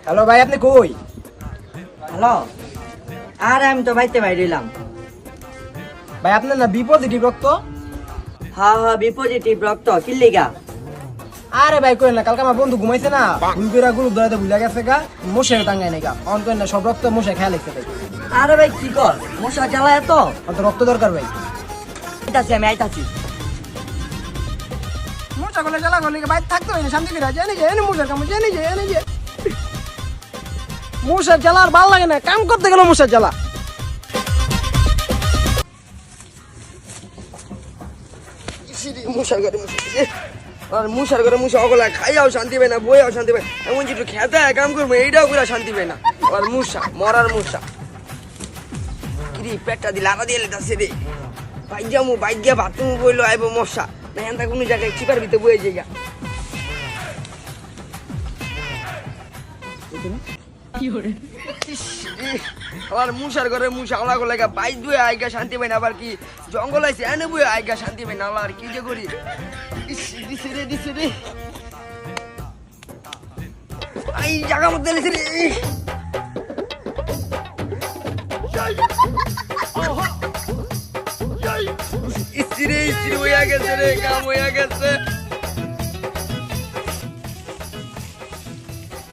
Hello ভাই, আপনি কই? হ্যালো, আর আমি তো বাইতে বাইরিলাম। ভাই আপনার না বি পজিটিভ রক্ত? হ্যাঁ হ্যাঁ, বি পজিটিভ রক্ত। কি লিগা? আরে ভাই কই না, কালকে আমার বন্ধু ঘুমাইছে না, ভুল করে গুলো ধরাতে ভুলে গেছে গা, মশাই টাঙ্গাই নাই গা, অন কই না সব রক্ত মশাই খেয়াল লাগছে ভাই। আরে ভাই কি কর, মশা জ্বালায় তো। অত রক্ত দরকার ভাই। আইতাছি আমি, আইতাছি। মশা গলে জ্বালা গলে ভাই থাকতে হয় না, শান্তি করে জানি যে এনে মশার কাম জানি যে এনে যে মশার জ্বালা আর ভালো লাগে না, কাম করতে গেল মশার জ্বালা। মশার ঘরে আর মুসার ঘরে মুসা অগলা খাইয়াও শান্তি পায় না, বইয়াও শান্তি পায়, এমন যেটু খেতে কাম করবো এইটাও করে শান্তি পায় না। আর মুসা মরার মুসা কিরি পেটটা দিলে আলা দিয়ে লেটাছে রে, বাইক যাবো বাইক গিয়া বাথরুম বইলো আইবো মশা না, এনতা কোনো জায়গায় চিপার ভিতরে বয়ে যাইগা। আবার মুসার ঘরে মুসা ওলা গোলা বাইক বয়ে আইগা শান্তি পায় না, আবার কি জঙ্গল আছে এনে বয়ে আইগা শান্তি পায় না। আর কি যে করি, দিছে রে এই জায়গার মধ্যে লেছে রে। ইস্তিরি হইয়া গেছে রে, কাম হইয়া গেছে।